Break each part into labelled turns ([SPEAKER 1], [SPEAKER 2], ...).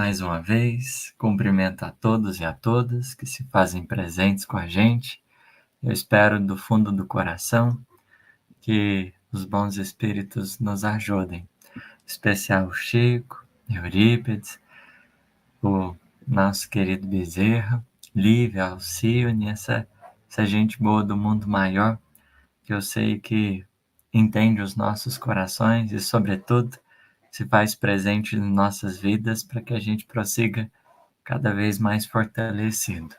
[SPEAKER 1] mais uma vez. Cumprimento a todos e a todas que se fazem presentes com a gente. Eu espero do fundo do coração que os bons espíritos nos ajudem. Em especial o Chico, Eurípides, o nosso querido Bezerra, Lívia, Alcione, essa gente boa do mundo maior, que eu sei que entende os nossos corações e, sobretudo, se faz presente em nossas vidas para que a gente prossiga cada vez mais fortalecido.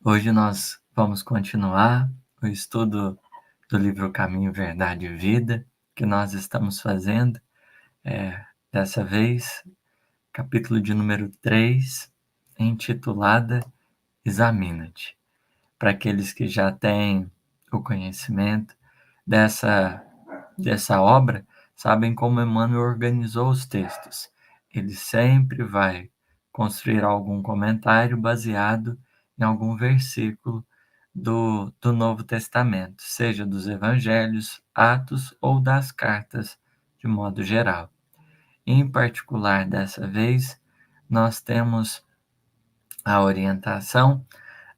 [SPEAKER 1] Hoje nós vamos continuar o estudo do livro Caminho, Verdade e Vida, que nós estamos fazendo, dessa vez, capítulo de número 3, intitulada Examina-te. Para aqueles que já têm o conhecimento dessa obra, sabem como Emmanuel organizou os textos. Ele sempre vai construir algum comentário baseado em algum versículo do Novo Testamento, seja dos Evangelhos, Atos ou das cartas, de modo geral. Em particular, dessa vez, nós temos a orientação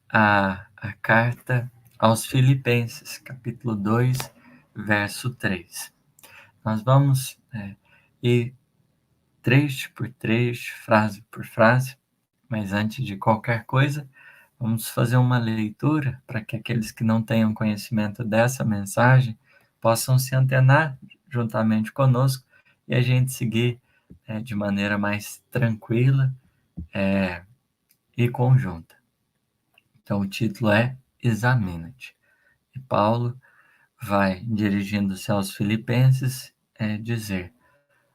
[SPEAKER 1] a carta aos Filipenses, capítulo 2, verso 3. Nós vamos ir trecho por trecho, frase por frase, mas antes de qualquer coisa, vamos fazer uma leitura para que aqueles que não tenham conhecimento dessa mensagem possam se antenar juntamente conosco e a gente seguir de maneira mais tranquila e conjunta. Então, o título é Examina-te. E Paulo vai, dirigindo-se aos Filipenses, dizer: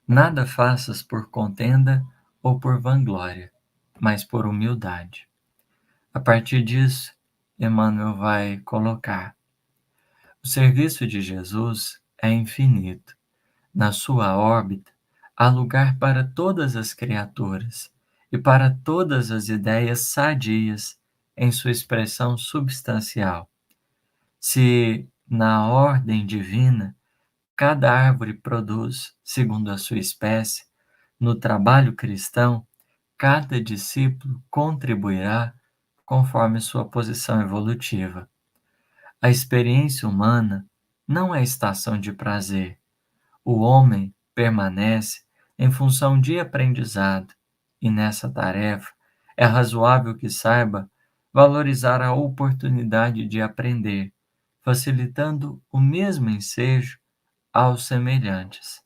[SPEAKER 1] Nada faças por contenda ou por vanglória, mas por humildade. A partir disso, Emmanuel vai colocar: o serviço de Jesus é infinito. Na sua órbita, há lugar para todas as criaturas e para todas as ideias sadias em sua expressão substancial. Se, na ordem divina, cada árvore produz, segundo a sua espécie, no trabalho cristão, cada discípulo contribuirá conforme sua posição evolutiva. A experiência humana não é estação de prazer. O homem permanece em função de aprendizado, e nessa tarefa é razoável que saiba valorizar a oportunidade de aprender, facilitando o mesmo ensejo aos semelhantes.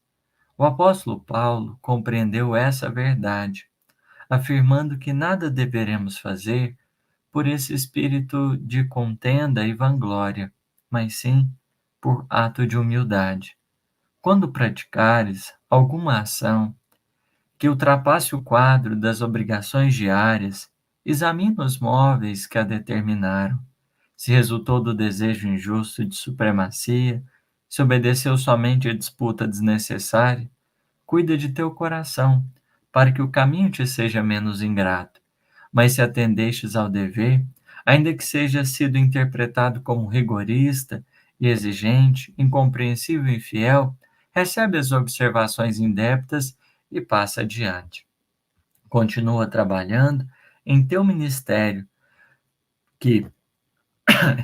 [SPEAKER 1] O apóstolo Paulo compreendeu essa verdade, afirmando que nada deveremos fazer por esse espírito de contenda e vanglória, mas sim por ato de humildade. Quando praticares alguma ação que ultrapasse o quadro das obrigações diárias, examina os móveis que a determinaram. Se resultou do desejo injusto de supremacia, se obedeceu somente à disputa desnecessária, cuida de teu coração, para que o caminho te seja menos ingrato. Mas se atendestes ao dever, ainda que seja sido interpretado como rigorista e exigente, incompreensível e infiel, recebe as observações indébitas e passa adiante. Continua trabalhando em teu ministério, que,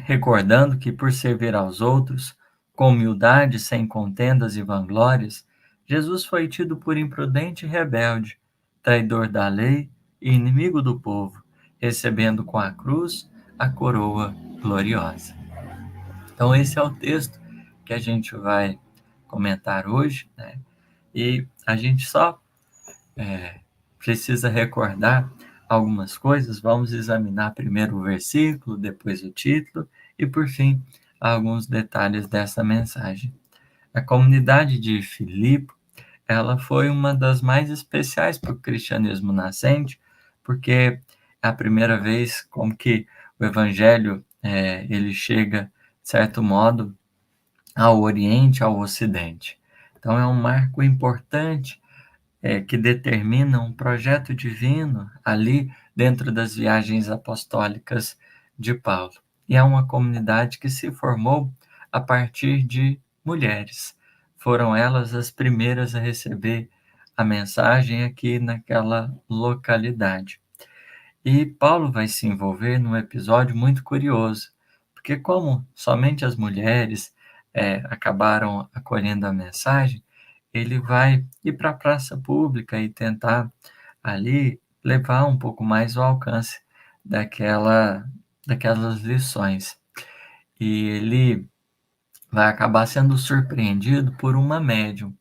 [SPEAKER 1] recordando que por servir aos outros, com humildade, sem contendas e vanglórias, Jesus foi tido por imprudente e rebelde, traidor da lei e inimigo do povo, recebendo com a cruz a coroa gloriosa. Então esse é o texto que a gente vai comentar hoje, né? E a gente só precisa recordar algumas coisas. Vamos examinar primeiro o versículo, depois o título e, por fim, alguns detalhes dessa mensagem. A comunidade de Filipe, ela foi uma das mais especiais para o cristianismo nascente, porque é a primeira vez como que o evangelho ele chega, de certo modo, ao Oriente, ao Ocidente. Então é um marco importante que determina um projeto divino ali dentro das viagens apostólicas de Paulo. E é uma comunidade que se formou a partir de mulheres. Foram elas as primeiras a receber a mensagem aqui naquela localidade. E Paulo vai se envolver num episódio muito curioso, porque como somente as mulheres acabaram acolhendo a mensagem, ele vai ir para a praça pública e tentar ali levar um pouco mais o alcance daquelas lições. E ele vai acabar sendo surpreendido por uma médium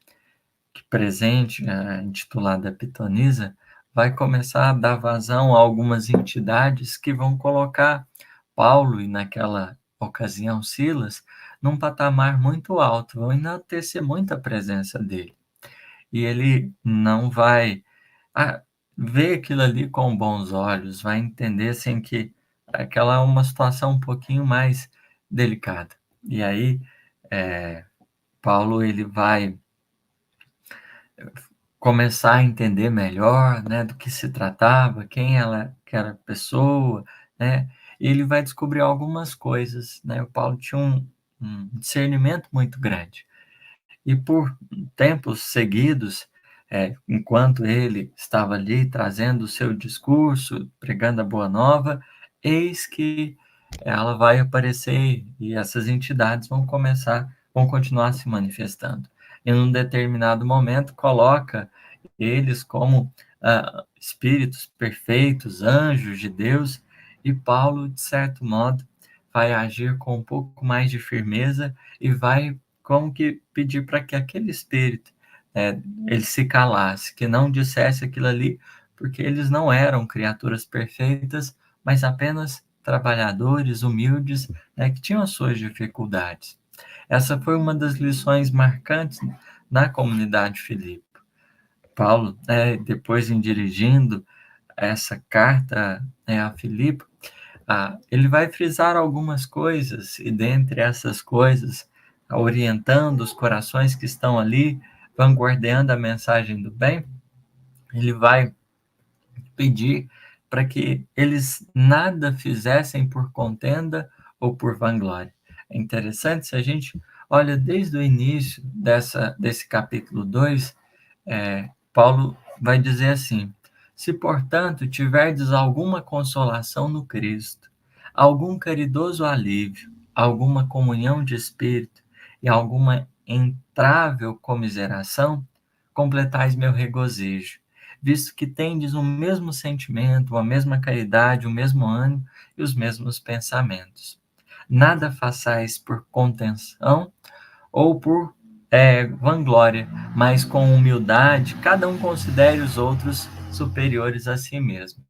[SPEAKER 1] que presente, intitulada Pitonisa, vai começar a dar vazão a algumas entidades que vão colocar Paulo e, naquela ocasião, Silas, num patamar muito alto, vão enaltecer muito a presença dele. E ele não vai ver aquilo ali com bons olhos, vai entender assim, que aquela é uma situação um pouquinho mais delicada. E aí, Paulo ele vai começar a entender melhor, né, do que se tratava, quem ela, que era a pessoa, né, e ele vai descobrir algumas coisas, né, o Paulo tinha um discernimento muito grande, e por tempos seguidos, enquanto ele estava ali trazendo o seu discurso, pregando a boa nova, eis que ela vai aparecer e essas entidades vão continuar se manifestando. Em um determinado momento, coloca eles como espíritos perfeitos, anjos de Deus, e Paulo, de certo modo, vai agir com um pouco mais de firmeza e vai como que pedir para que aquele espírito ele se calasse, que não dissesse aquilo ali, porque eles não eram criaturas perfeitas, mas apenas trabalhadores humildes, né, que tinham as suas dificuldades. Essa foi uma das lições marcantes na comunidade Filipe. Paulo, depois em dirigindo essa carta, a Filipe, ele vai frisar algumas coisas, e dentre essas coisas, orientando os corações que estão ali, vanguardando a mensagem do bem, ele vai pedir para que eles nada fizessem por contenda ou por vanglória. É interessante se a gente olha desde o início desse capítulo 2, Paulo vai dizer assim: se, portanto, tiverdes alguma consolação no Cristo, algum caridoso alívio, alguma comunhão de espírito e alguma entrável comiseração, completais meu regozijo, visto que tendes o mesmo sentimento, a mesma caridade, o mesmo ânimo e os mesmos pensamentos. Nada façais por contenção ou por vanglória, mas com humildade, cada um considere os outros superiores a si mesmo.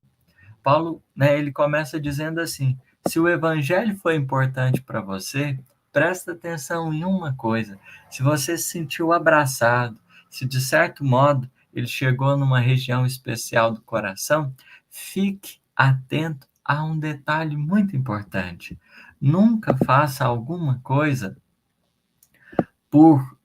[SPEAKER 1] Paulo, ele começa dizendo assim: se o evangelho foi importante para você, presta atenção em uma coisa. Se você se sentiu abraçado, se de certo modo ele chegou numa região especial do coração, fique atento a um detalhe muito importante. Nunca faça alguma coisa por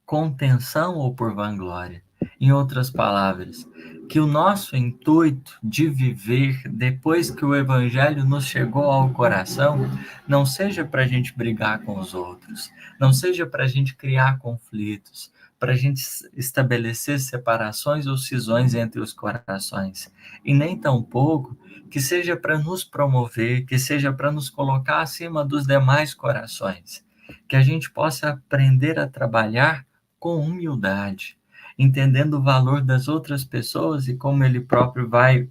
[SPEAKER 1] contenção ou por vanglória. Em outras palavras, que o nosso intuito de viver depois que o evangelho nos chegou ao coração não seja para a gente brigar com os outros, não seja para a gente criar conflitos, para a gente estabelecer separações ou cisões entre os corações, e nem tampouco que seja para nos promover, que seja para nos colocar acima dos demais corações, que a gente possa aprender a trabalhar com humildade, entendendo o valor das outras pessoas e como ele próprio vai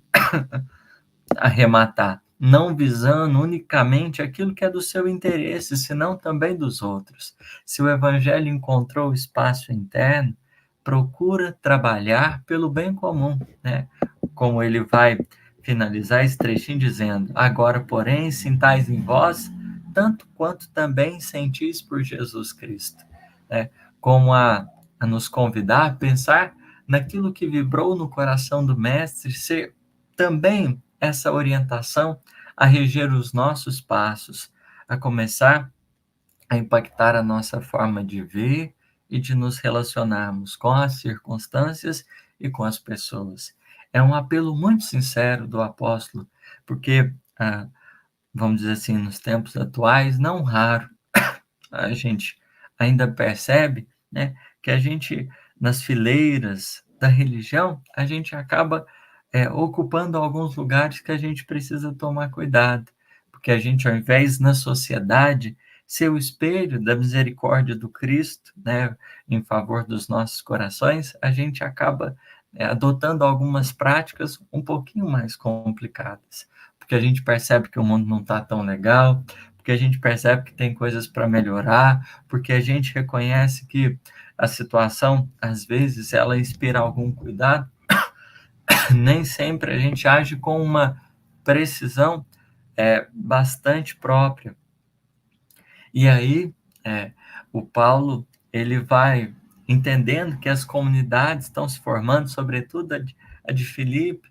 [SPEAKER 1] arrematar, não visando unicamente aquilo que é do seu interesse, senão também dos outros. Se o evangelho encontrou espaço interno, procura trabalhar pelo bem comum, né? Como ele vai finalizar esse trechinho dizendo: agora, porém, sintais em vós tanto quanto também sentis por Jesus Cristo, né? Como a nos convidar a pensar naquilo que vibrou no coração do Mestre, ser também essa orientação a reger os nossos passos, a começar a impactar a nossa forma de ver e de nos relacionarmos com as circunstâncias e com as pessoas. É um apelo muito sincero do apóstolo, porque, vamos dizer assim, nos tempos atuais, não raro, a gente ainda percebe, né, que a gente, nas fileiras da religião, a gente acaba ocupando alguns lugares que a gente precisa tomar cuidado, porque a gente, ao invés na sociedade ser o espelho da misericórdia do Cristo, né, em favor dos nossos corações, a gente acaba adotando algumas práticas um pouquinho mais complicadas, porque a gente percebe que o mundo não está tão legal, porque a gente percebe que tem coisas para melhorar, porque a gente reconhece que a situação, às vezes, ela inspira algum cuidado, nem sempre a gente age com uma precisão bastante própria. E aí, o Paulo, ele vai entendendo que as comunidades estão se formando, sobretudo a de Filipe,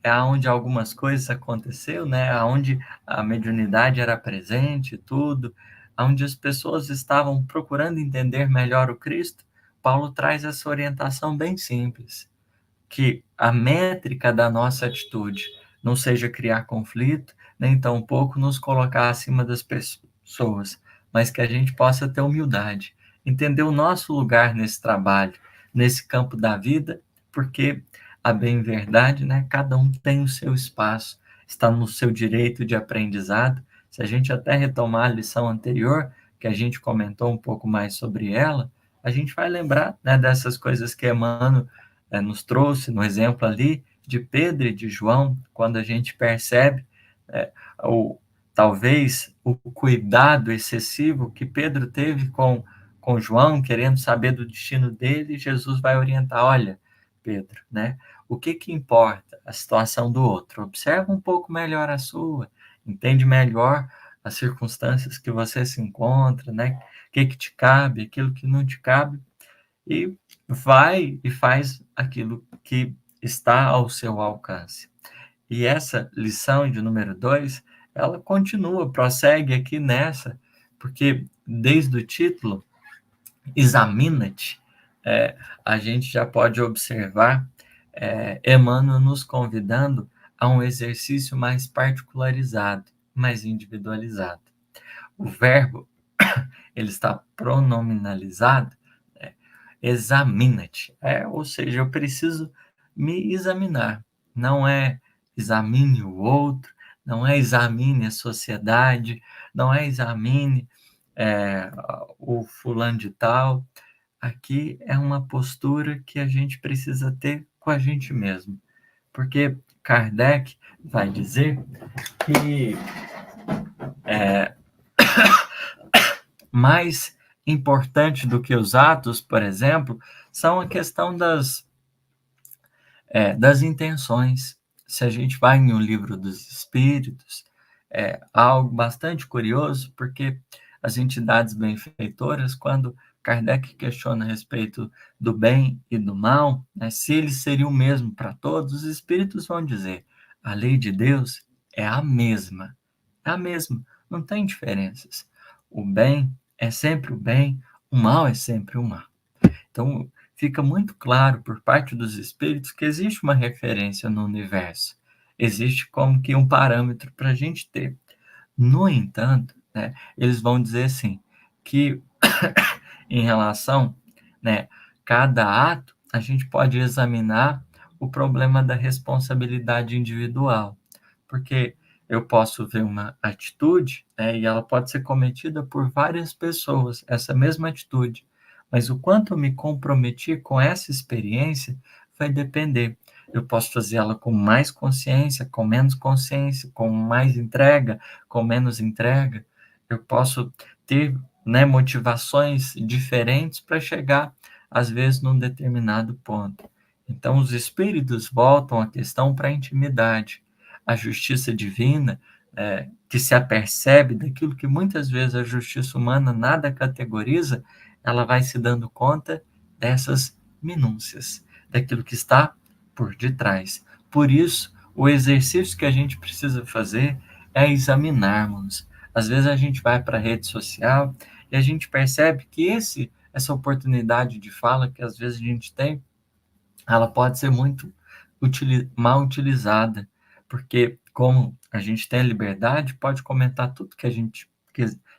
[SPEAKER 1] é onde algumas coisas aconteceu, né? Onde a mediunidade era presente e tudo, onde as pessoas estavam procurando entender melhor o Cristo. Paulo traz essa orientação bem simples, que a métrica da nossa atitude não seja criar conflito, nem tampouco nos colocar acima das pessoas, mas que a gente possa ter humildade, entender o nosso lugar nesse trabalho, nesse campo da vida, porque a bem verdade, né, cada um tem o seu espaço, está no seu direito de aprendizado. Se a gente até retomar a lição anterior, que a gente comentou um pouco mais sobre ela, a gente vai lembrar, né, dessas coisas que Emmanuel nos trouxe no exemplo ali de Pedro e de João, quando a gente percebe o, talvez o cuidado excessivo que Pedro teve com João, querendo saber do destino dele, Jesus vai orientar, olha, Pedro, né, o que importa? A situação do outro. Observa um pouco melhor a sua, entende melhor as circunstâncias que você se encontra, né, o que te cabe, aquilo que não te cabe, e vai e faz aquilo que está ao seu alcance. E essa lição de número 2, ela continua, prossegue aqui nessa, porque desde o título, Examina-te, a gente já pode observar Emmanuel nos convidando a um exercício mais particularizado, mais individualizado. O verbo, ele está pronominalizado, né? Examina-te. Ou seja, eu preciso me examinar. Não é examine o outro, não é examine a sociedade, não é examine é, o fulano de tal. Aqui é uma postura que a gente precisa ter com a gente mesmo. Porque Kardec vai dizer que mais importante do que os atos, por exemplo, são a questão das intenções. Se a gente vai em um livro dos Espíritos, há algo bastante curioso, porque as entidades benfeitoras, quando Kardec questiona a respeito do bem e do mal, né, se eles seriam o mesmo para todos, os Espíritos vão dizer, a lei de Deus é a mesma, não tem diferenças. O bem é sempre o bem, o mal é sempre o mal. Então, fica muito claro por parte dos espíritos que existe uma referência no universo, existe como que um parâmetro para a gente ter. No entanto, né, eles vão dizer assim, que em relação, né, cada ato, a gente pode examinar o problema da responsabilidade individual, porque eu posso ver uma atitude, né, e ela pode ser cometida por várias pessoas, essa mesma atitude, mas o quanto eu me comprometi com essa experiência vai depender. Eu posso fazer ela com mais consciência, com menos consciência, com mais entrega, com menos entrega. Eu posso ter, né, motivações diferentes para chegar, às vezes, num determinado ponto. Então, os espíritos voltam a questão para a intimidade. A justiça divina, que se apercebe daquilo que muitas vezes a justiça humana nada categoriza, ela vai se dando conta dessas minúcias, daquilo que está por detrás. Por isso, o exercício que a gente precisa fazer é examinarmos. Às vezes a gente vai para a rede social e a gente percebe que essa oportunidade de fala que às vezes a gente tem, ela pode ser muito mal utilizada, porque como a gente tem a liberdade, pode comentar tudo que a gente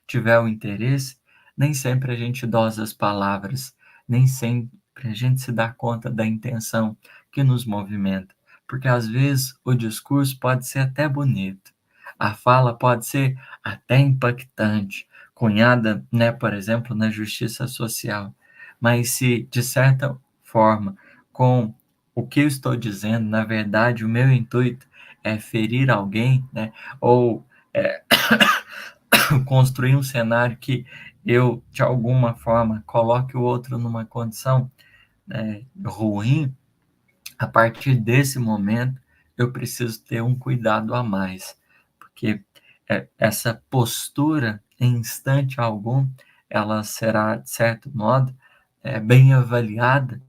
[SPEAKER 1] tiver o interesse, nem sempre a gente dosa as palavras, nem sempre para a gente se dar conta da intenção que nos movimenta. Porque às vezes o discurso pode ser até bonito, a fala pode ser até impactante, cunhada, né, por exemplo, na justiça social, mas se de certa forma, com o que eu estou dizendo, na verdade, o meu intuito é ferir alguém, né, ou é, construir um cenário que eu, de alguma forma, coloque o outro numa condição, né, ruim, a partir desse momento eu preciso ter um cuidado a mais, porque essa postura, em instante algum, ela será, de certo modo, bem avaliada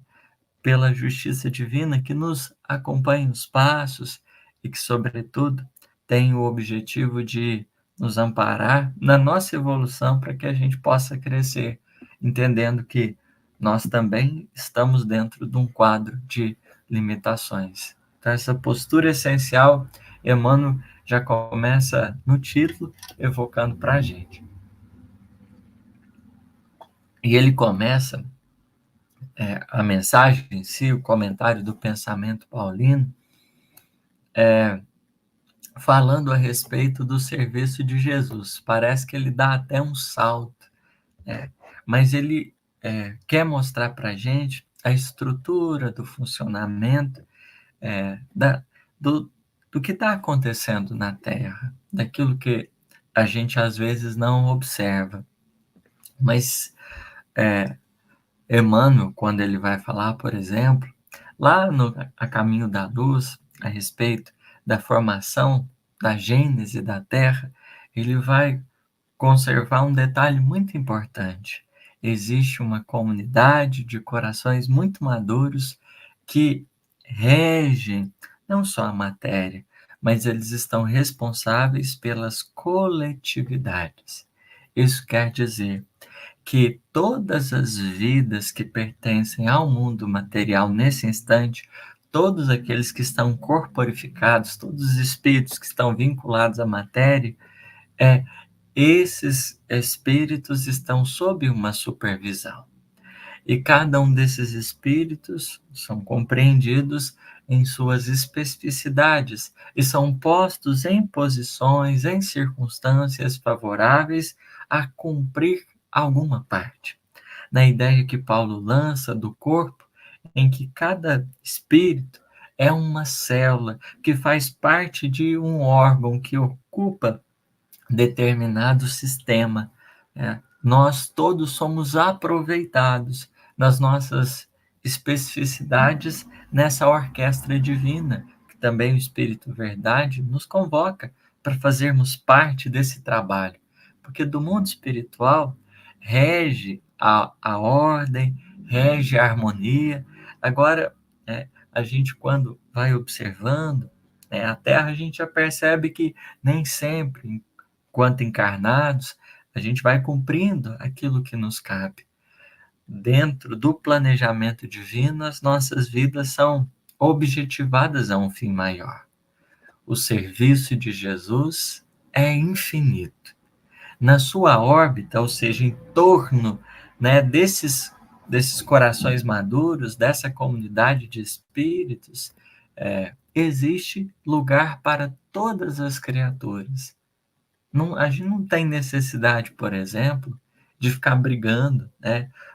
[SPEAKER 1] pela justiça divina que nos acompanha os passos e que, sobretudo, tem o objetivo de nos amparar na nossa evolução para que a gente possa crescer, entendendo que nós também estamos dentro de um quadro de limitações. Então, essa postura essencial, Emmanuel já começa no título, evocando para a gente. E ele começa a mensagem em si, o comentário do pensamento paulino, falando a respeito do serviço de Jesus. Parece que ele dá até um salto, mas ele quer mostrar para a gente a estrutura do funcionamento da, do, do que está acontecendo na Terra, daquilo que a gente às vezes não observa. Mas Emmanuel, quando ele vai falar, por exemplo, lá no A Caminho da Luz, a respeito da formação da gênese da Terra, ele vai conservar um detalhe muito importante. Existe uma comunidade de corações muito maduros que regem não só a matéria, mas eles estão responsáveis pelas coletividades. Isso quer dizer que todas as vidas que pertencem ao mundo material nesse instante, todos aqueles que estão corporificados, todos os espíritos que estão vinculados à matéria, esses espíritos estão sob uma supervisão. E cada um desses espíritos são compreendidos em suas especificidades e são postos em posições, em circunstâncias favoráveis a cumprir alguma parte. Na ideia que Paulo lança do corpo, em que cada espírito é uma célula que faz parte de um órgão que ocupa determinado sistema. Nós todos somos aproveitados nas nossas especificidades nessa orquestra divina, que também o Espírito Verdade nos convoca para fazermos parte desse trabalho. Porque do mundo espiritual rege a ordem, rege a harmonia. Agora, a gente, quando vai observando, a Terra, a gente já percebe que nem sempre, enquanto encarnados, a gente vai cumprindo aquilo que nos cabe. Dentro do planejamento divino, as nossas vidas são objetivadas a um fim maior. O serviço de Jesus é infinito. Na sua órbita, ou seja, em torno, desses corações maduros, dessa comunidade de espíritos, existe lugar para todas as criaturas. Não, a gente não tem necessidade, por exemplo, de ficar brigando,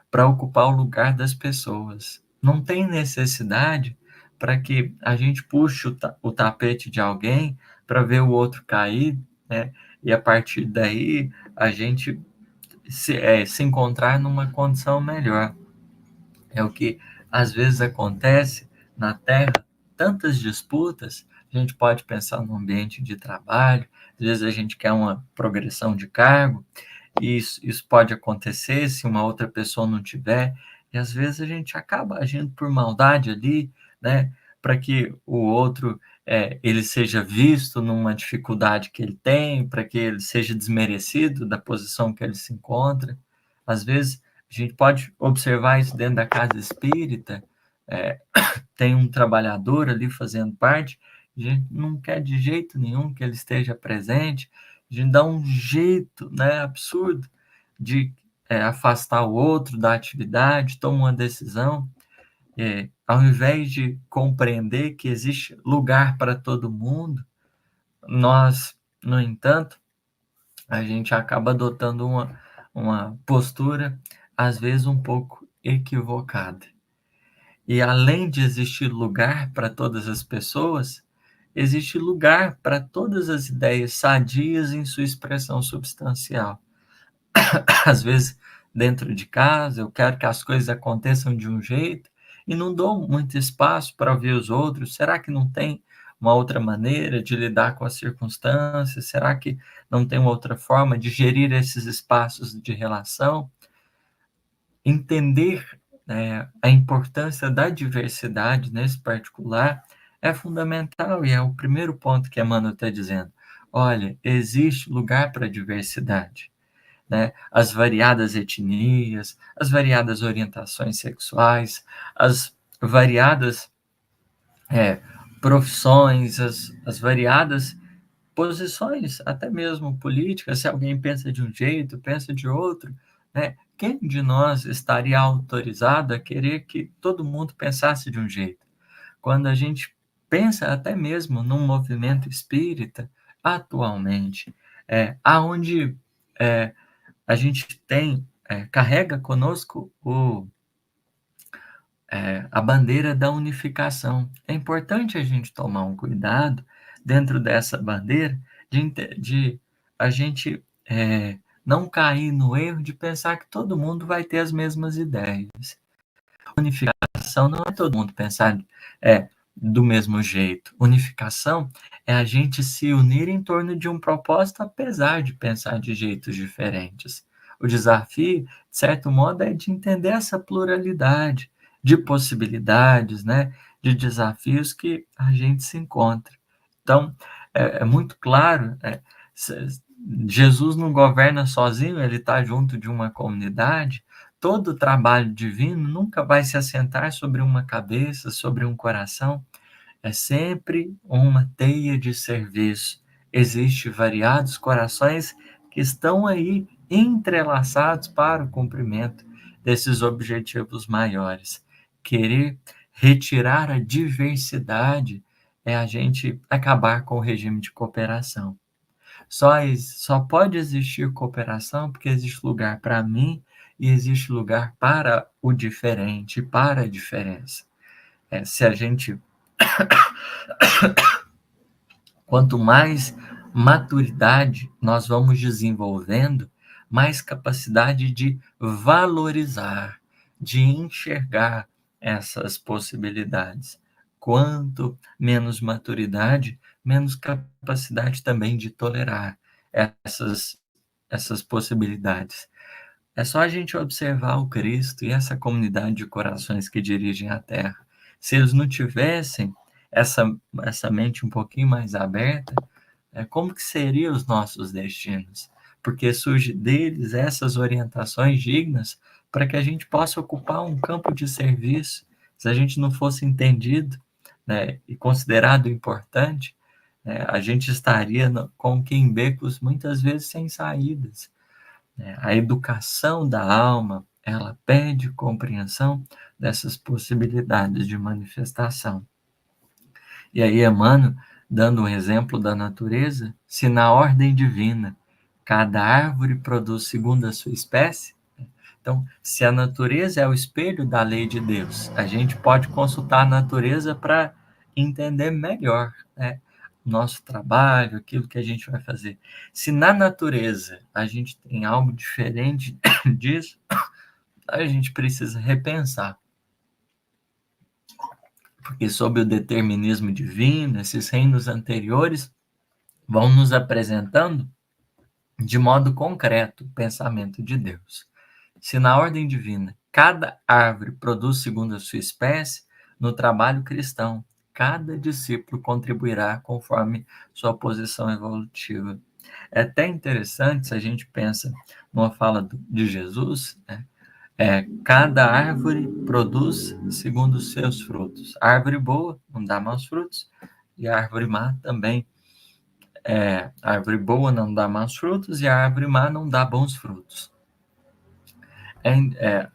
[SPEAKER 1] para ocupar o lugar das pessoas. Não tem necessidade para que a gente puxe o tapete de alguém para ver o outro cair, e a partir daí a gente se encontrar numa condição melhor. É o que às vezes acontece na Terra, tantas disputas. A gente pode pensar no ambiente de trabalho, às vezes a gente quer uma progressão de cargo, e isso pode acontecer se uma outra pessoa não tiver, e às vezes a gente acaba agindo por maldade ali, para que o outro ele seja visto numa dificuldade que ele tem, para que ele seja desmerecido da posição que ele se encontra. Às vezes a gente pode observar isso dentro da casa espírita, tem um trabalhador ali fazendo parte, a gente não quer de jeito nenhum que ele esteja presente, a gente dá um jeito, absurdo de afastar o outro da atividade, toma uma decisão, Ao invés de compreender que existe lugar para todo mundo, nós, no entanto, a gente acaba adotando uma postura, às vezes, um pouco equivocada. E além de existir lugar para todas as pessoas, existe lugar para todas as ideias sadias em sua expressão substancial. Às vezes, dentro de casa, eu quero que as coisas aconteçam de um jeito e não dou muito espaço para ver os outros. Será que não tem uma outra maneira de lidar com as circunstâncias? Será que não tem uma outra forma de gerir esses espaços de relação? Entender, a importância da diversidade nesse particular é fundamental e é o primeiro ponto que Emmanuel está dizendo. Olha, existe lugar para a diversidade, né? As variadas etnias, as variadas orientações sexuais, as variadas profissões, as variadas posições, até mesmo políticas, se alguém pensa de um jeito, pensa de outro, né? Quem de nós estaria autorizado a querer que todo mundo pensasse de um jeito? Quando a gente pensa até mesmo num movimento espírita, atualmente, aonde a gente tem, carrega conosco a bandeira da unificação. É importante a gente tomar um cuidado dentro dessa bandeira de a gente não cair no erro de pensar que todo mundo vai ter as mesmas ideias. Unificação não é todo mundo pensar do mesmo jeito. Unificação é a gente se unir em torno de um propósito, apesar de pensar de jeitos diferentes. O desafio, de certo modo, é de entender essa pluralidade de possibilidades, né, de desafios que a gente se encontra. Então, é muito claro, Jesus não governa sozinho, ele está junto de uma comunidade. Todo o trabalho divino nunca vai se assentar sobre uma cabeça, sobre um coração. É sempre uma teia de serviço. Existem variados corações que estão aí entrelaçados para o cumprimento desses objetivos maiores. Querer retirar a diversidade é a gente acabar com o regime de cooperação. Só pode existir cooperação porque existe lugar para mim e existe lugar para o diferente, para a diferença. Se a gente, quanto mais maturidade nós vamos desenvolvendo, mais capacidade de valorizar, de enxergar essas possibilidades. Quanto menos maturidade, menos capacidade também de tolerar essas possibilidades. É só a gente observar o Cristo e essa comunidade de corações que dirigem a Terra. Se eles não tivessem essa mente um pouquinho mais aberta, como que seriam os nossos destinos? Porque surge deles essas orientações dignas para que a gente possa ocupar um campo de serviço. Se a gente não fosse entendido, né, e considerado importante, a gente estaria como que em becos muitas vezes sem saídas. A educação da alma, ela pede compreensão dessas possibilidades de manifestação. E aí Emmanuel, dando um exemplo da natureza, se na ordem divina cada árvore produz segundo a sua espécie, então, se a natureza é o espelho da lei de Deus, a gente pode consultar a natureza para entender melhor, né, nosso trabalho, aquilo que a gente vai fazer. Se na natureza a gente tem algo diferente disso, a gente precisa repensar. Porque sob o determinismo divino, esses reinos anteriores vão nos apresentando de modo concreto o pensamento de Deus. Se na ordem divina cada árvore produz segundo a sua espécie, no trabalho cristão, cada discípulo contribuirá conforme sua posição evolutiva. É até interessante se a gente pensa numa fala de Jesus, né? Cada árvore produz segundo os seus frutos. A árvore boa não dá maus frutos, e a árvore má também. A árvore boa não dá maus frutos, e a árvore má não dá bons frutos.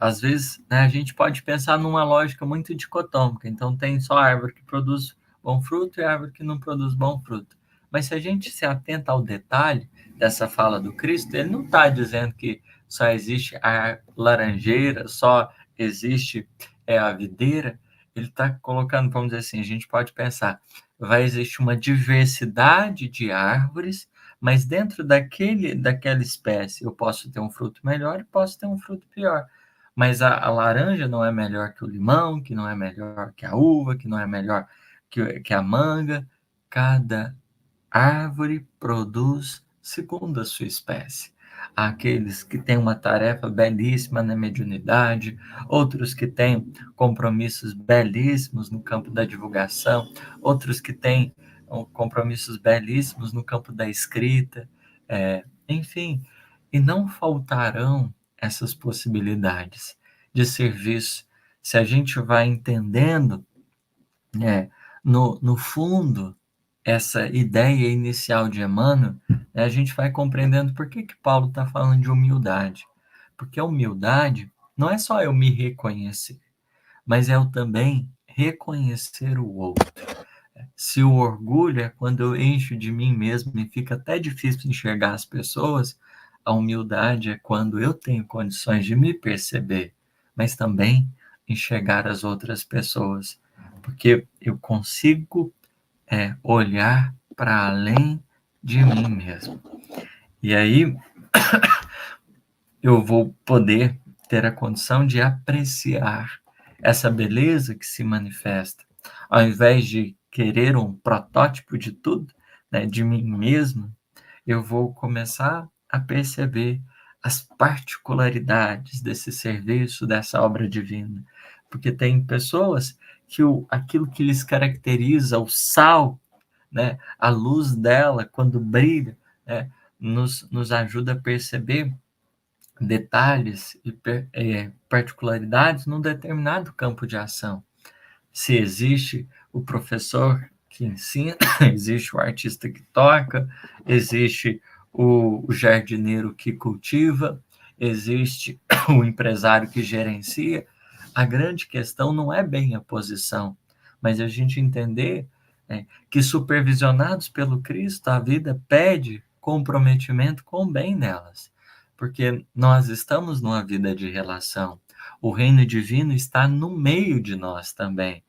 [SPEAKER 1] às vezes, né, a gente pode pensar numa lógica muito dicotômica, então tem só árvore que produz bom fruto e árvore que não produz bom fruto. Mas se a gente se atenta ao detalhe dessa fala do Cristo, ele não está dizendo que só existe a laranjeira, só existe a videira, ele está colocando, vamos dizer assim, a gente pode pensar, vai existir uma diversidade de árvores, mas dentro daquela espécie eu posso ter um fruto melhor e posso ter um fruto pior. Mas a laranja não é melhor que o limão, que não é melhor que a uva, que não é melhor que a manga. Cada árvore produz segundo a sua espécie. Há aqueles que têm uma tarefa belíssima na mediunidade, outros que têm compromissos belíssimos no campo da divulgação, outros que têm compromissos belíssimos no campo da escrita, enfim, e não faltarão essas possibilidades de serviço. Se a gente vai entendendo, no fundo, essa ideia inicial de Emmanuel, a gente vai compreendendo por que Paulo está falando de humildade. Porque a humildade não é só eu me reconhecer, mas é eu também reconhecer o outro. Se o orgulho é quando eu encho de mim mesmo e fica até difícil enxergar as pessoas, a humildade é quando eu tenho condições de me perceber, mas também enxergar as outras pessoas, porque eu consigo olhar para além de mim mesmo. E aí eu vou poder ter a condição de apreciar essa beleza que se manifesta, ao invés de querer um protótipo de tudo, né, de mim mesmo, eu vou começar a perceber as particularidades desse serviço, dessa obra divina. Porque tem pessoas que aquilo que lhes caracteriza, o sal, né, a luz dela, quando brilha, né, nos ajuda a perceber detalhes e particularidades num determinado campo de ação. Se existe o professor que ensina, existe o artista que toca, existe o jardineiro que cultiva, existe o empresário que gerencia. A grande questão não é bem a posição, mas a gente entender, que supervisionados pelo Cristo, a vida pede comprometimento com o bem nelas, porque nós estamos numa vida de relação. O reino divino está no meio de nós também,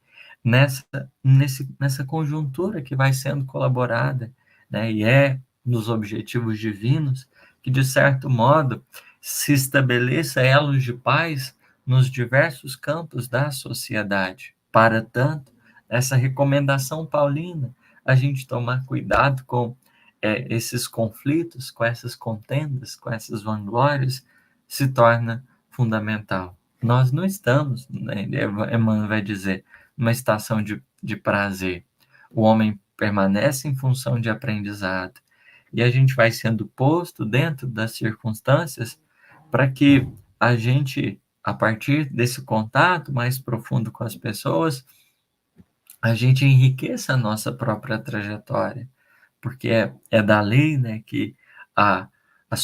[SPEAKER 1] nessa conjuntura que vai sendo colaborada, né? E é nos objetivos divinos que, de certo modo, se estabeleça elos de paz nos diversos campos da sociedade. Para tanto, essa recomendação paulina, a gente tomar cuidado com esses conflitos, com essas contendas, com essas vanglórias, se torna fundamental. Nós não estamos, né, Emmanuel vai dizer, numa estação de prazer. O homem permanece em função de aprendizado. E a gente vai sendo posto dentro das circunstâncias para que a gente, a partir desse contato mais profundo com as pessoas, a gente enriqueça a nossa própria trajetória. Porque é da lei, né, que a, a,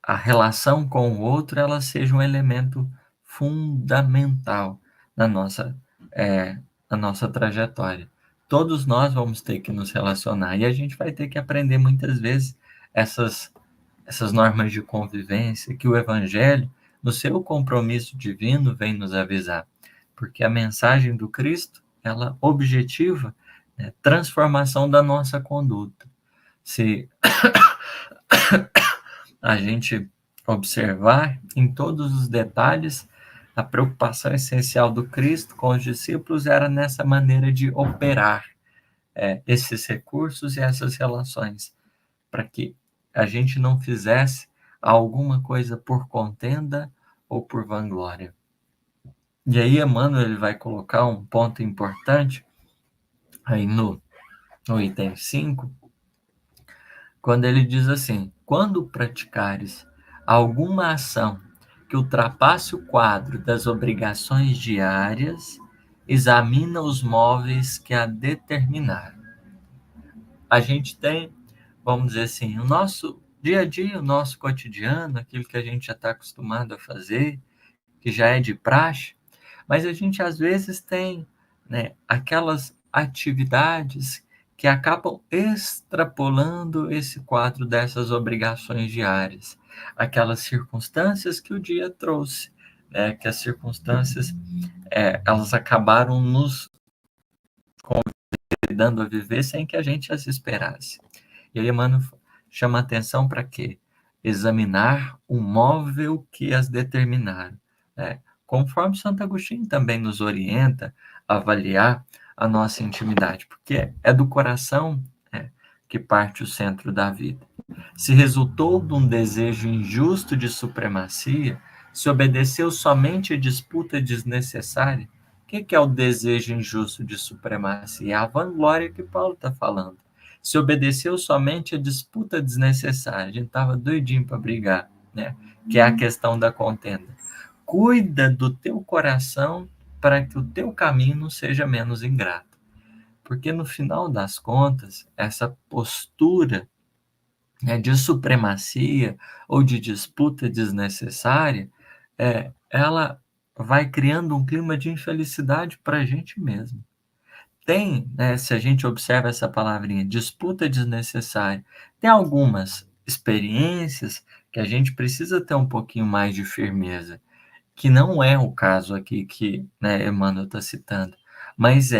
[SPEAKER 1] a relação com o outro ela seja um elemento fundamental na nossa, na nossa trajetória. Todos nós vamos ter que nos relacionar e a gente vai ter que aprender muitas vezes essas normas de convivência que o Evangelho, no seu compromisso divino, vem nos avisar. Porque a mensagem do Cristo, ela objetiva, né, transformação da nossa conduta. Se a gente observar em todos os detalhes, a preocupação essencial do Cristo com os discípulos era nessa maneira de operar esses recursos e essas relações, para que a gente não fizesse alguma coisa por contenda ou por vanglória. E aí Emmanuel ele vai colocar um ponto importante aí no item 5, quando ele diz assim: quando praticares alguma ação que ultrapasse o quadro das obrigações diárias, examina os móveis que a determinaram. A gente tem, vamos dizer assim, o nosso dia a dia, o nosso cotidiano, aquilo que a gente já está acostumado a fazer, que já é de praxe, mas a gente às vezes tem, né, aquelas atividades que acabam extrapolando esse quadro dessas obrigações diárias, aquelas circunstâncias que o dia trouxe, né, que as circunstâncias elas acabaram nos convidando a viver sem que a gente as esperasse. E aí Emmanuel chama atenção para quê? Examinar o móvel que as determinaram. Né? Conforme Santo Agostinho também nos orienta a avaliar a nossa intimidade, porque é do coração que parte o centro da vida. Se resultou de um desejo injusto de supremacia, se obedeceu somente a disputa desnecessária, o que é o desejo injusto de supremacia? É a vanglória que Paulo está falando. Se obedeceu somente a disputa desnecessária, a gente estava doidinho para brigar, né? Que é a questão da contenda. Cuida do teu coração para que o teu caminho seja menos ingrato. Porque no final das contas, essa postura de supremacia ou de disputa desnecessária, ela vai criando um clima de infelicidade para a gente mesmo. Tem, né, se a gente observa essa palavrinha, disputa desnecessária, tem algumas experiências que a gente precisa ter um pouquinho mais de firmeza, que não é o caso aqui que, né, Emmanuel está citando, mas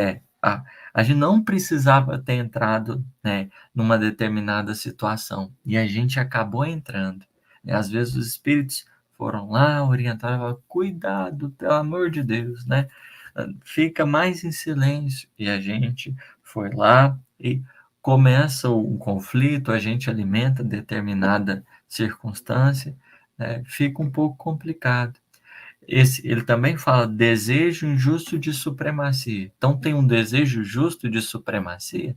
[SPEAKER 1] a gente não precisava ter entrado, né, numa determinada situação, e a gente acabou entrando. E às vezes os espíritos foram lá, orientaram, falaram, cuidado, pelo amor de Deus, né? Fica mais em silêncio. E a gente foi lá e começa um conflito, a gente alimenta determinada circunstância, né? Fica um pouco complicado. Ele também fala desejo injusto de supremacia. Então, tem um desejo justo de supremacia.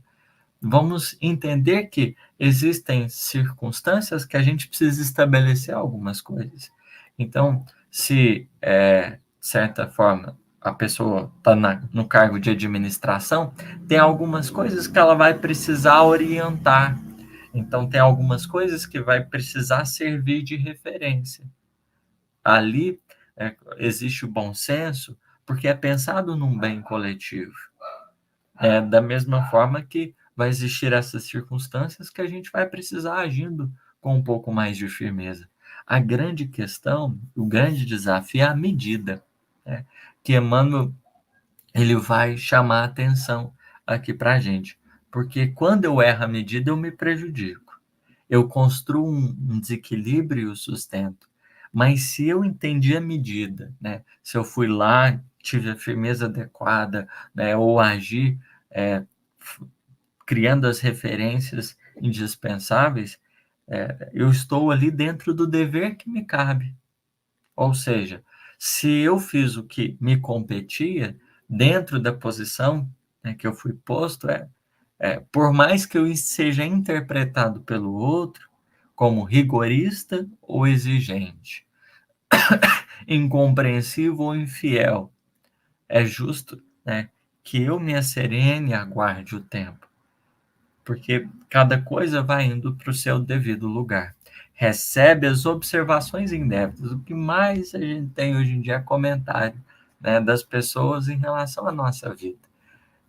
[SPEAKER 1] Vamos entender que existem circunstâncias que a gente precisa estabelecer algumas coisas. Então, se, de certa forma, a pessoa está no cargo de administração, tem algumas coisas que ela vai precisar orientar. Então, tem algumas coisas que vai precisar servir de referência. Ali existe o bom senso, porque é pensado num bem coletivo. Da mesma forma que vai existir essas circunstâncias que a gente vai precisar agindo com um pouco mais de firmeza. A grande questão, o grande desafio é a medida, né? Que Emmanuel ele vai chamar a atenção aqui para a gente. Porque quando eu erro a medida, eu me prejudico. Eu construo um desequilíbrio e o sustento. Mas se eu entendi a medida, né? Se eu fui lá, tive a firmeza adequada, né? Ou agi criando as referências indispensáveis, eu estou ali dentro do dever que me cabe. Ou seja, se eu fiz o que me competia dentro da posição, né, que eu fui posto, por mais que eu seja interpretado pelo outro como rigorista ou exigente, incompreensivo ou infiel, é justo, né, que eu me asserene e aguarde o tempo, porque cada coisa vai indo para o seu devido lugar. Recebe as observações indébitas. O que mais a gente tem hoje em dia é comentário, né, das pessoas em relação à nossa vida.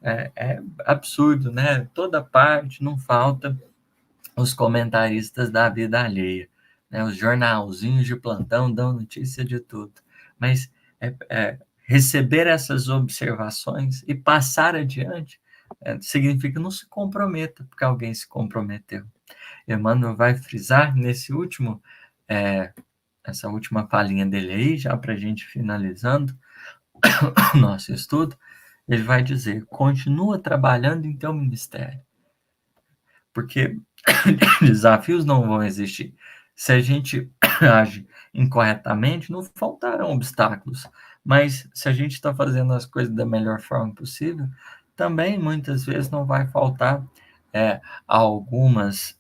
[SPEAKER 1] É absurdo, né? Toda parte não falta os comentaristas da vida alheia, né? Os jornalzinhos de plantão dão notícia de tudo. Mas receber essas observações e passar adiante significa não se comprometa, porque alguém se comprometeu. Emmanuel vai frisar nesse último, essa última palhinha dele aí, já para a gente finalizando o nosso estudo, ele vai dizer, continua trabalhando em teu ministério, porque desafios não vão existir. Se a gente age incorretamente, não faltarão obstáculos, mas se a gente está fazendo as coisas da melhor forma possível, também muitas vezes não vai faltar algumas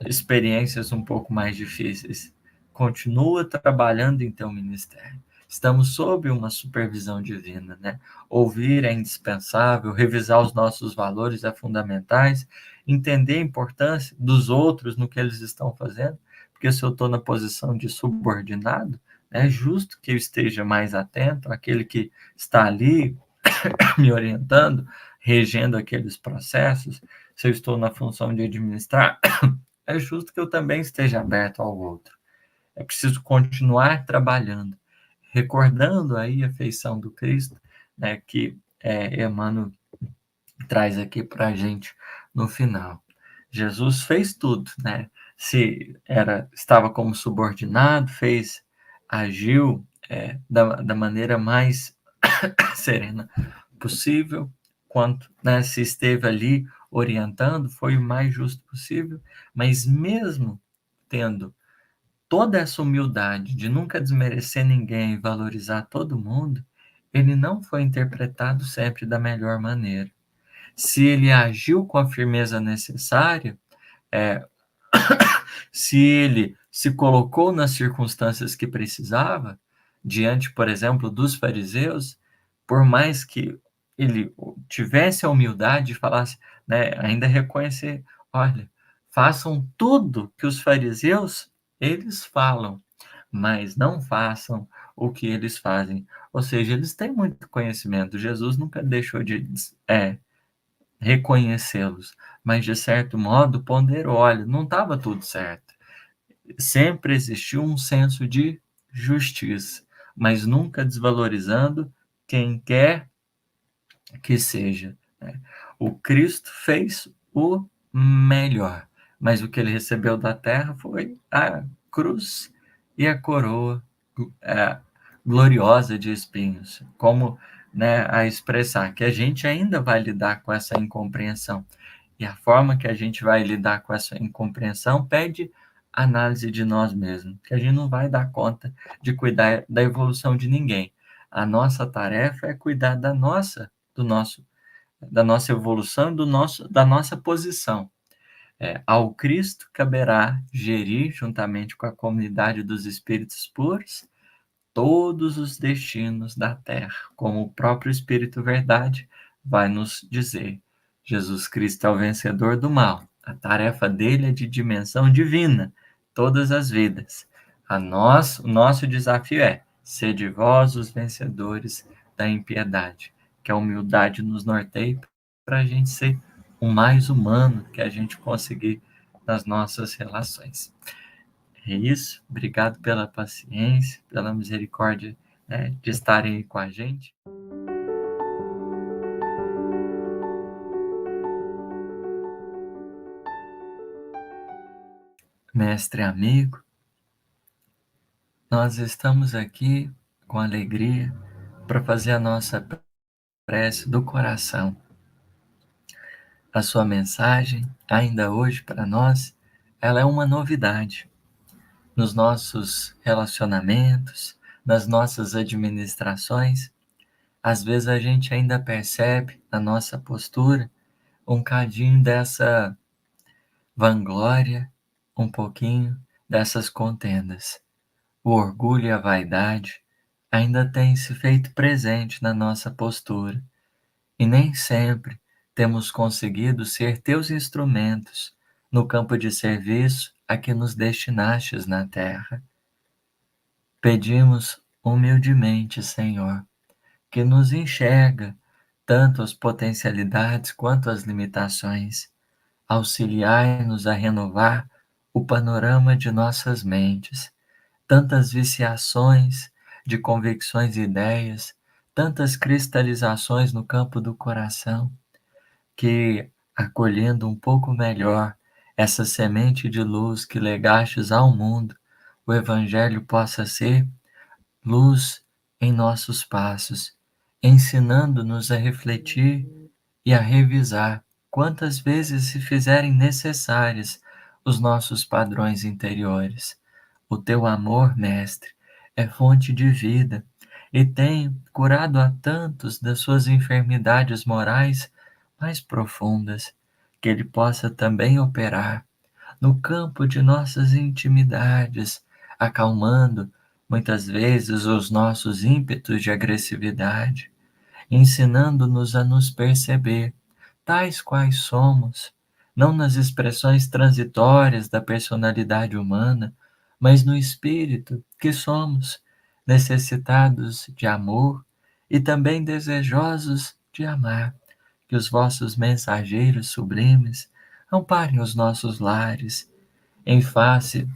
[SPEAKER 1] experiências um pouco mais difíceis. Continua trabalhando em teu ministério. estamos sob uma supervisão divina, né? Ouvir é indispensável, revisar os nossos valores é fundamentais, entender a importância dos outros no que eles estão fazendo, porque se eu estou na posição de subordinado, é justo que eu esteja mais atento àquele que está ali me orientando, regendo aqueles processos. Se eu estou na função de administrar, é justo que eu também esteja aberto ao outro. É preciso continuar trabalhando, recordando aí a feição do Cristo, né, que Emmanuel traz aqui para a gente no final. Jesus fez tudo, né? Se estava como subordinado, agiu da maneira mais serena possível, quanto, né, se esteve ali orientando, foi o mais justo possível, mas mesmo tendo toda essa humildade de nunca desmerecer ninguém e valorizar todo mundo, ele não foi interpretado sempre da melhor maneira. Se ele agiu com a firmeza necessária, é, se ele se colocou nas circunstâncias que precisava, diante, por exemplo, dos fariseus, por mais que ele tivesse a humildade de falasse, né, ainda reconhecer, olha, façam tudo que os fariseus eles falam, mas não façam o que eles fazem. Ou seja, eles têm muito conhecimento. Jesus nunca deixou de reconhecê-los, mas de certo modo ponderou, olha, não estava tudo certo. Sempre existiu um senso de justiça, mas nunca desvalorizando quem quer que seja, né? O Cristo fez o melhor, mas o que ele recebeu da terra foi a cruz e a coroa é, gloriosa de espinhos, como, né, a expressar que a gente ainda vai lidar com essa incompreensão. E a forma que a gente vai lidar com essa incompreensão pede análise de nós mesmos, que a gente não vai dar conta de cuidar da evolução de ninguém. A nossa tarefa é cuidar da nossa evolução e da nossa posição. Ao Cristo caberá gerir, juntamente com a comunidade dos espíritos puros, todos os destinos da terra, como o próprio Espírito Verdade vai nos dizer. Jesus Cristo é o vencedor do mal. A tarefa dele é de dimensão divina, todas as vidas. O nosso desafio é: sede vós os vencedores da impiedade, que a humildade nos norteie para a gente ser o mais humano que a gente conseguir nas nossas relações. É isso. Obrigado pela paciência, pela misericórdia, né, de estarem aí com a gente. Mestre amigo, nós estamos aqui com alegria para fazer a nossa prece do coração. A sua mensagem, ainda hoje para nós, ela é uma novidade nos nossos relacionamentos, nas nossas administrações. Às vezes a gente ainda percebe na nossa postura um cadinho dessa vanglória, um pouquinho dessas contendas. O orgulho e a vaidade ainda têm se feito presente na nossa postura, e nem sempre temos conseguido ser teus instrumentos no campo de serviço a que nos destinastes na terra. Pedimos humildemente, Senhor, que nos enxerga tanto as potencialidades quanto as limitações. Auxiliai-nos a renovar o panorama de nossas mentes. Tantas viciações de convicções e ideias, tantas cristalizações no campo do coração, que, acolhendo um pouco melhor essa semente de luz que legastes ao mundo, o Evangelho possa ser luz em nossos passos, ensinando-nos a refletir e a revisar quantas vezes se fizerem necessárias os nossos padrões interiores. O teu amor, Mestre, é fonte de vida e tem curado a tantos das suas enfermidades morais mais profundas, que ele possa também operar no campo de nossas intimidades, acalmando, muitas vezes os nossos ímpetos de agressividade, ensinando-nos a nos perceber tais quais somos, não nas expressões transitórias da personalidade humana, mas no espírito que somos, necessitados de amor e também desejosos de amar. Que os vossos mensageiros sublimes amparem os nossos lares, em face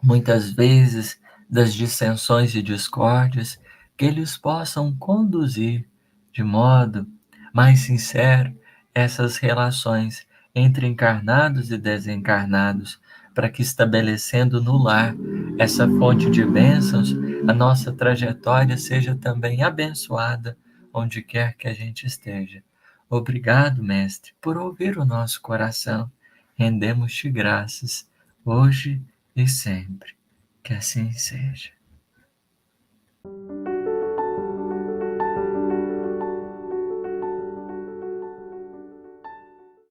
[SPEAKER 1] muitas vezes das dissensões e discórdias, que eles possam conduzir de modo mais sincero essas relações entre encarnados e desencarnados, para que, estabelecendo no lar essa fonte de bênçãos, a nossa trajetória seja também abençoada onde quer que a gente esteja. Obrigado, Mestre, por ouvir o nosso coração. Rendemos-te graças, hoje e sempre. Que assim seja.